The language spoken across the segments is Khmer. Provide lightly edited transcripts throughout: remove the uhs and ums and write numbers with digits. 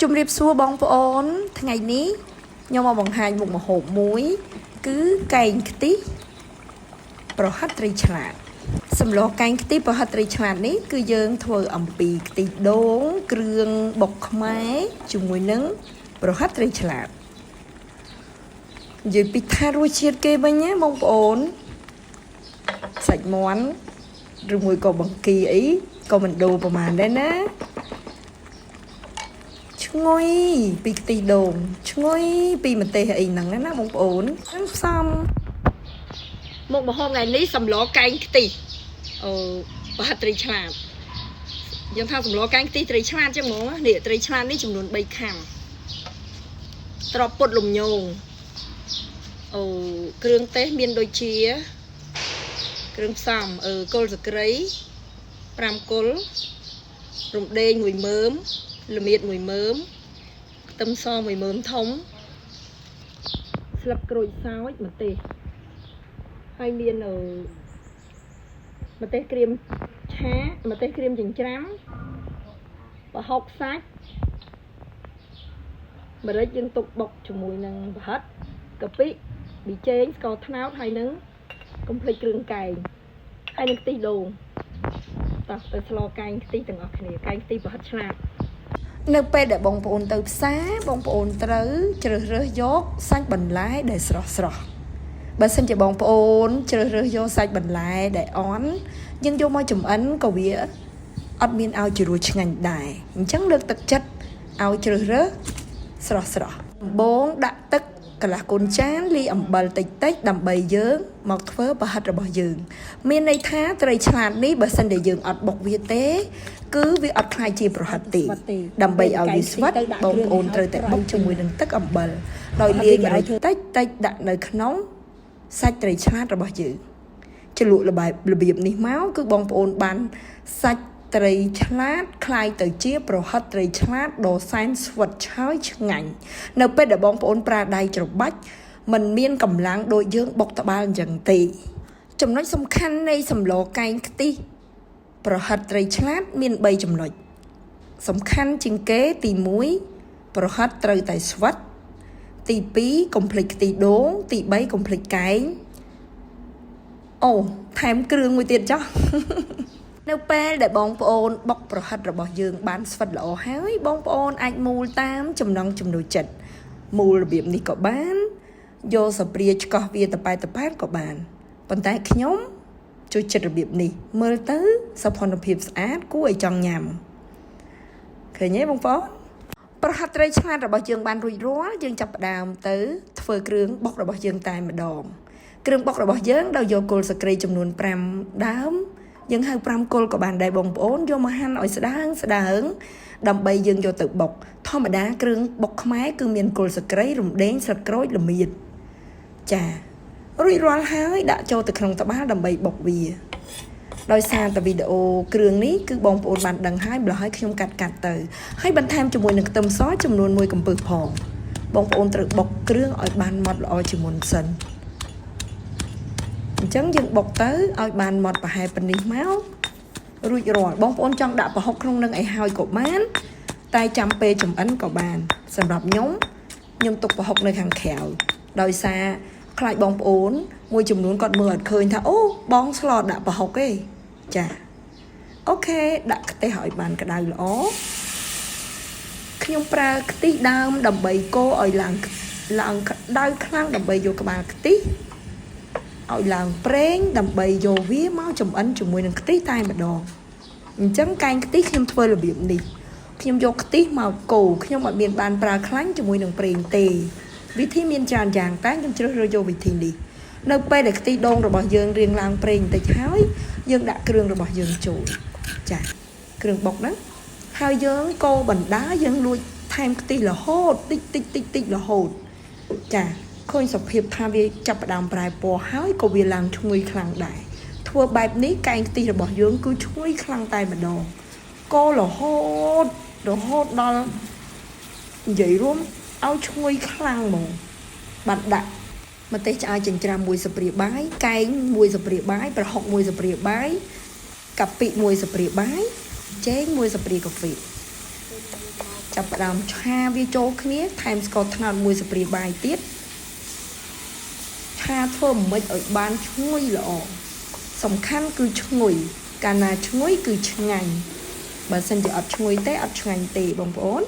ជំរាបសួរបងប្អូនថ្ងៃនេះខ្ញុំមកបង្ហាញមុខម្ហូបមួយគឺកែងខ្ទិះប្រហិតត្រីឆ្លាតសម្លកែងខ្ទិះប្រហិតត្រីឆ្លាតនេះគឺយើងធ្វើអំពីខ្ទិះដូងគ្រឿងបុកខ្មែរជាមួយនឹងប្រហិតត្រីឆ្លាតនិយាយពីថារសជាតិគេវិញណាបងប្អូនសាច់មាន់ឬមួយក៏បង្គាអីក៏មិនដូរប្រហែលដែរណាឈ្ងុយពីខ្ទិះដូងឈ្ងុយពីម្ទេសអីហ្នឹងណាបងប្អូនផ្សំមុខម្ហូបថ្ងៃនេះសម្លកែងខ្ទិះប្រហិតត្រីឆ្លាតយើងថាសម្លកែងខ្ទិះត្រីឆ្លាតចឹងហ្មងនេះត្រីឆ្លាតនេះចំនួន3ខាំត្រប់ពុតលំញងគ្រឿងទេសមានដូចជាគ្រឿងផ្សំគល់សក្រី5គល់រំដេង1មើមល្មៀត1មើមខ្ទឹមស1មើមធំស្លឹកក្រូចសើចម្ទេសហើយមានម្ទេសក្រៀមឆាម្ទេសក្រៀមចិញ្ច្រាំប្រហុកសាច់ម្រេចយើងទុកបុកជាមួយនឹងប្រហិតកាពិប៊ីចេងស្ករត្នោតហើយនឹងកុំភ្លេចគ្រឿងកែងហើយនឹងខ្ទិះដូងតោះទៅស្លកែងខ្ទិះទាំងអស់គ្នាកែងខ្ទិះប្រហិតឆ្លាតនៅពេលដែលបងប្អូនទៅផ្សារបងប្អូនត្រូវជ្រើសរើសយកសាច់បន្លែដែលស្រស់បើសិនជាបងប្អូនជ្រើសរើសយកសាច់បន្លែដែលអន់យើងយកមកចម្អិនក៏វាអត់មានឲ្យជ្រួឆ្ងាញ់ដែរអញ្ចឹងលើកទឹកចិត្តឲ្យជ្រើសរើសស្រស់ដំបូងដាក់ទឹកកន្លះកូនចានលាយអំបិលតិចដើម្បីយើងមកធ្វើប្រហិតរបស់យើងមានន័យថាត្រីឆ្លាតនេះបើសិនតែយើងអត់បុកវាទេគឺវាអត់ខ្លាយជាប្រហិតទេដើម្បីឲ្យវាស្វិតបងប្អូនត្រូវតែបុកជាមួយនឹងទឹកអំបិលដោយលាយម្រេចតិចដាក់នៅក្នុងសាច់ត្រីឆ្លាតរបស់យើងជ្រលក់របៀបនេះមកគឺបងប្អូនបានសាច់ត្រីឆ្លាតคล้ายទៅជាប្រហិតត្រីឆ្លាតដ៏សែនស្វិតឆើយឆ្ងាញ់នៅពេលដែលបងប្អូនប្រើដៃច្របាច់มันមានកម្លាំងដូចយើងបុកត្បាល់អញ្ចឹងទេចំណុចសំខាន់នៃសម្លកែងខ្ទិះប្រហិតត្រីឆ្លាតមាន3ចំណុចសំខាន់ជាងគេទី1ប្រហិតត្រូវតែស្វិតទី2កុំភ្លេចខ្ទិះដូងទី3កុំភ្លេចកែងថែមគ្រឿងមួយទៀតចុះនៅពេលដែលបងប្អូនបុកប្រហិតរបស់យើងបានស្វិតល្អហើយបងប្អូនអាចមូលតាមចំណង់ចំណូលចិត្តមូលរបៀបនេះក៏បានយកសាព្រាឆ្កោះវាតប៉ែតក៏បានប៉ុន្តែខ្ញុំចូលចិត្តរបៀបនេះមើលទៅសោភ័ណភាពស្អាតគួរឲ្យចង់ញ៉ាំឃើញទេបងប្អូនប្រហិតត្រីឆ្លាតរបស់យើងបានរួចរាល់យើងចាប់ផ្ដើមទៅធ្វើគ្រឿងបុករបស់យើងតែម្ដងគ្រឿងបុករបស់យើងដោយយកគល់សក្រីចំនួន5ដើមយើងហៅ5គល់ក៏បានដែរបងប្អូនយកមកហាន់ឲ្យស្ដើងដើម្បីយើងយកទៅបុកធម្មតាគ្រឿងបុកខ្មែរគឺមានគល់សក្រីរំដេងស្លឹកក្រូចល្មៀតចារួចរាល់ហើយដាក់ចូលទៅក្នុងត្បាល់ដើម្បីបុកវាដោយសារតែវីដេអូគ្រឿងនេះគឺបងប្អូនបានដឹងហើយម្ល៉េះហើយខ្ញុំកាត់ទៅហើយបន្ថែមជាមួយនឹងខ្ទឹមសចំនួន1កំពឹសផងបងប្អូនត្រូវបុកគ្រឿងឲ្យបានម៉ត់ល្អជាមុនសិនអញ្ចឹងយើងបុកទៅឲ្យបានម៉ត់ប្រហែលប៉ុណ្នេះមករួចរាល់បងប្អូនចង់ដាក់ប្រហុកក្នុងនឹងឲ្យហើយក៏បានតែចាំពេលចម្អិនក៏បានសម្រាប់ខ្ញុំទុកប្រហុកនៅខាងក្រៅដោយសារខ្លាចបងប្អូនមួយចំនួនគាត់មើលអត់ឃើញថាអូបងស្លដាក់ប្រហុកទេចាអូខេដាក់ខ្ទះឲ្យបានក្តៅល្អខ្ញុំប្រើខ្ទិះដើមដើម្បីកូរឲ្យឡើងក្តៅខ្លាំងដើម្បីយកក្បាលខ្ទិះឲ្យឡើងប្រេងដើម្បីយកវាមកចម្អិនជាមួយនឹងខ្ទិះតែម្ដងអញ្ចឹងកែងខ្ទិះខ្ញុំធ្វើរបៀបនេះខ្ញុំយកខ្ទិះមកកូរខ្ញុំអត់មានបានប្រើខ្លាញ់ជាមួយនឹងប្រេងទេវិធីមានច្រើនយ៉ាងតែខ្ញុំជ្រើសរើសយកវិធីនេះនៅពេលដែលខ្ទិះដូងរបស់យើងរៀងឡើងប្រេងបន្តិចហើយយើងដាក់គ្រឿងរបស់យើងចូលចាគ្រឿងបុកហ្នឹងហើយយើងកូរបណ្ដាយើងលួចថែមខ្ទិះរហូតតិចរហូតចាឃើញសភាពថាវាចាប់ផ្ដើមប្រែពណ៌ហើយក៏វាឡើងឈ្ងុយខ្លាំងដែរធ្វើបែបនេះកែងខ្ទិះរបស់យើងគឺឈ្ងុយខ្លាំងតែម្ដងកូររហូតដល់និយាយរួមឲ្យឈ្ងុយខ្លាំងហ្មងបាត់ដាក់ម្ទេសឆ្អើរចិញ្ច្រាំ1ស្លាបព្រាបាយកែង1ស្លាបព្រាបាយប្រហុក1ស្លាបព្រាបាយកាពិ1ស្លាបព្រាបាយចេង1ស្លាបព្រាកាហ្វេ ចាប់ផ្ដើមឆាវាចូលគ្នាថែមស្ករត្នោតមួយស្ព្រាបាយទៀតឆាធ្វើមិនឲ្យបានឈ្ងុយល្អសំខាន់គឺឈ្ងុយកាលណាឈ្ងុយគឺឆ្ងាញ់បើសិនជាអត់ឈ្ងុយទេអត់ឆ្ងាញ់ទេបងប្អូន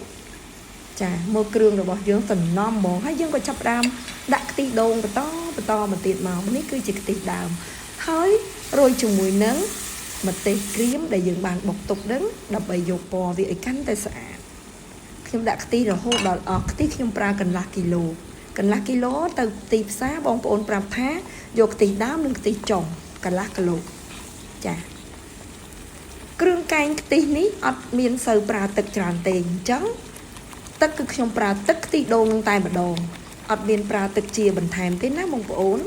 ចាមើលគ្រឿងរបស់យើងសំណំហ្មងហើយយើងក៏ចាប់ផ្ដើមដាក់ខ្ទិះដូងបន្តមកទៀតមកនេះគឺជាខ្ទិះដើមហើយរោយជាមួយនឹងម្ទេសក្រៀមដែលយើងបានបុកទុកហ្នឹងដើម្បីយកពណ៌វាឲ្យកាន់តែស្អាតខ្ញុំដាក់ខ្ទិះរហូតដល់អស់ខ្ទិះខ្ញុំប្រើកន្លះគីឡូទៅទីផ្សារបងប្អូនប្រាប់ថាយកខ្ទិះដើមនិងខ្ទិះចុងកន្លះគីឡូចាគ្រឿងកែងខ្ទិះនេះអត់មានសូវប្រើទឹកច្រើនទេអញ្ចឹងទឹកគឺខ្ញុំប្រើទឹកខ្ទិះដូងនឹងតែម្ដងអត់មានប្រើទឹកជាបន្ថែមទេណាបងប្អូន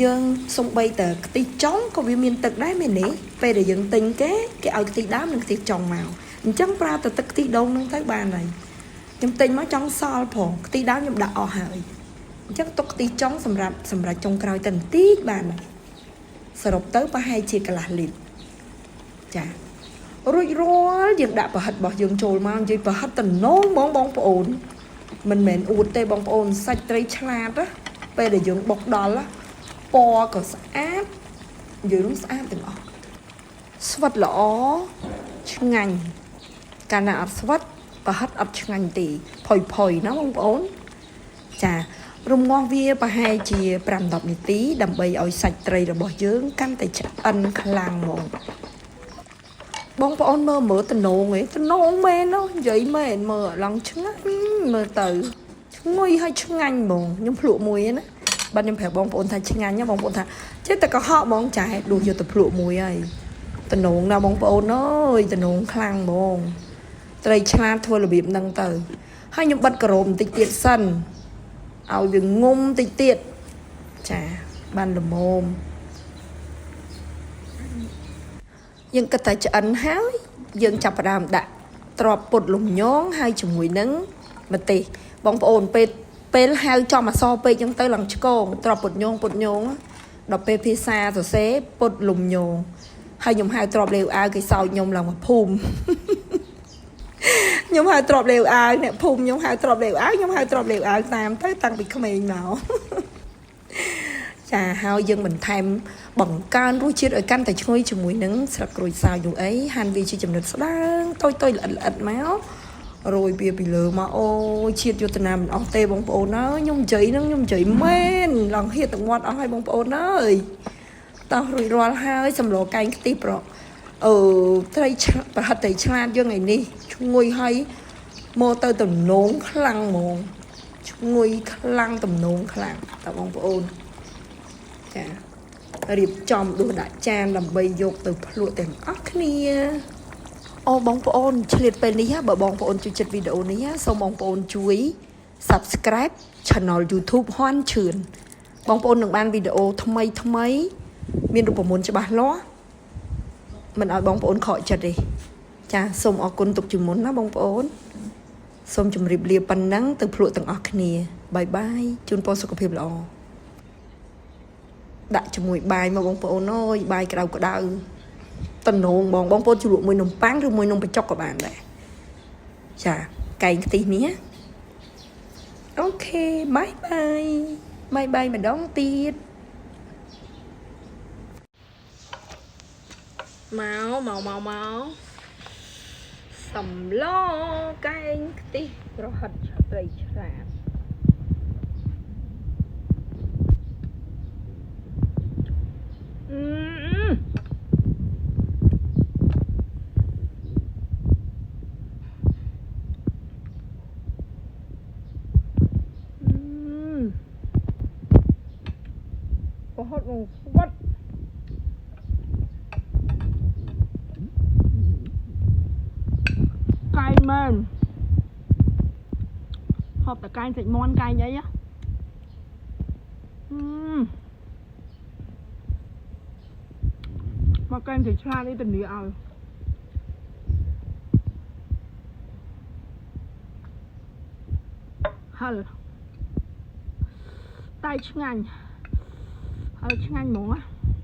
យើងសំបីតើខ្ទិះចុងក៏វាមានទឹកដែរមែនទេពេលដែលយើងទិញគេឲ្យខ្ទិះដើមនិងខ្ទិះចុងមកអញ្ចឹងប្រើតែទឹកខ្ទិះដូងនឹងទៅបានហើយខ្ញុំទិញមកចង់សល់ផងខ្ទិះដើមខ្ញុំដាក់អស់ហើយអញ្ចឹងទុកខ្ទិះចុងសម្រាប់ចុងក្រោយទៅបន្តិចបានហើយសរុបទៅប្រហែលជាកន្លះលីត្រចារួចរាល់យើងដាក់ប្រហិតរបស់យើងចូលមកនិយាយប្រហិតតំណងបងប្អូនមិនមែនអួតទេបងប្អូនសាច់ត្រីឆ្លាតណាពេលដែលយើងបុកដល់ពណ៌ក៏ស្អាតនិយាយរួមស្អាតទាំងអស់ស្វិតល្អឆ្ងាញ់កាលណាអត់ស្វិតប្រហិតអត់ឆ្ងាញ់ទេផុយណាបងប្អូនចារំងាស់វាប្រហែលជា 5-10 នាទីដើម្បីឲ្យសាច់ត្រីរបស់យើងកាន់តែឆ្អិនខ្លាំងហ្មងបងប្អូនមើលតំណងមែនណានិយាយមែនមើលឡើងឆ្ងាញ់មើលទៅឈ្ងុយហើយឆ្ងាញ់ហ្មងខ្ញុំភ្លក់មួយណាបាទខ្ញុំប្រាប់បងប្អូនថាឆ្ងាញ់ណាបងប្អូនថាចេះតែកុហកហ្មងចាដួសយកទៅភ្លក់មួយហើយតំណងណាបងប្អូនអើយតំណងខ្លាំងហ្មងត្រីឆ្លាតធ្វើរបៀបហ្នឹងទៅហើយខ្ញុំបិទការ៉ូបន្តិចទៀតសិនឲ្យវាងុំតិចទៀតចាបានល្មមយើងគិតតែឆ្អិនហើយយើងចាប់ផ្ដើមដាក់ទ្រាប់ពុតលំញងហើយជាមួយនឹងម្ទេសបងប្អូនពេលហៅចំអសពេកអញ្ចឹងទៅឡើងឆ្កងទ្រាប់ពុតញងដល់ពេលភាសាសរសេរពុតលំញងហើយខ្ញុំហៅទ្រាប់លេវអាវគេសោចខ្ញុំឡើងមកភូមិខ្ញុំហៅទ្រាប់លេវអាវអ្នកភូមិខ្ញុំហៅទ្រាប់លេវអាវតាមទៅតាំងពីក្មេងមកចាហើយយើងបន្ថែមបង្កើនរសជាតិឲ្យកាន់តែឈ្ងុយជាមួយនឹងស្លឹកក្រូចសើចនោះអីហាន់វាជាចំណិតស្ដើងតូចល្អិតមករោយវាពីលើមកអូយជាតិយុទ្ធនាមិនអស់ទេបងប្អូនអើយខ្ញុំនិយាយមែនឡងហៀតទាំងមាត់អស់ហើយបងប្អូនអើយតោះរួចរាល់ហើយសម្លកែងខ្ទិះត្រីប្រហិតត្រីឆ្លាតយើងឯនេះឈ្ងុយហើយមកទៅតំណងខ្លាំងហ្មងឈ្ងុយខ្លាំងតំណងខ្លាំងតើបងប្អូនចារៀបចំដួសដាក់ចានដើម្បីយកទៅភ្លក់ទាំងអស់គ្នាអូបងប្អូនឆ្លៀតពេលនេះបើបងប្អូនជួយចិត្តវីដេអូនេះសូមបងប្អូនជួយ Subscribe Channel YouTube ហ៊ាន់ឈឿនបងប្អូននឹងបានវីដេអូថ្មីមានរូបមន្តច្បាស់លាស់មិនឲ្យបងប្អូនខកចិត្តទេចាសូមអរគុណទុកជាមុនណាបងប្អូនសូមជម្រាបលាប៉ុណ្ណឹងទៅភ្លក់ទាំងអស់គ្នាបាយបាយជូនពរសុខភាពល្អដាក់ជាមួយបាយមកបងប្អូនអើយបាយក្តៅតំណងបងប្អូនជ្រលក់មួយនំប៉័ងឬមួយនំបញ្ចុកក៏បានដែរចាកែងខ្ទិះនេះអូខេបាយបាយម្ដងទៀតមកសម្លកែងខ្ទិះប្រហិតត្រីឆ្លាតប្រហិតមកស្វិតកែងមែនហូបតែកែងសាច់មាន់កែងអីមកកែងត្រីឆ្លាតនេះទៅនីឲ្យហឹលតែឆ្ងាញ់ហើយឆ្ងាញ់ហ្មង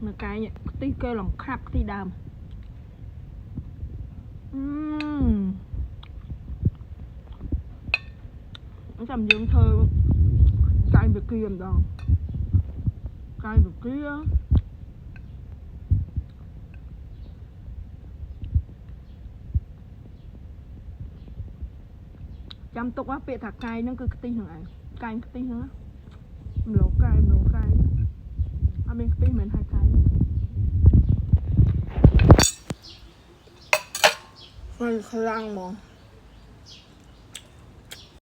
ណាកែងខ្ទិះគេឡងខាប់ខ្ទិះដើម ចាំយើងធ្វើកាយវិគីម្ដងកាយវិគីចាំទុកពាក្យថាកាយហ្នឹងគឺខ្ទិះហ្នឹងឯងកាយខ្ទិះហ្នឹងម្លកាយអត់មានខ្ទិះមិនហើយកាយហើយខ្លាំងហ្មង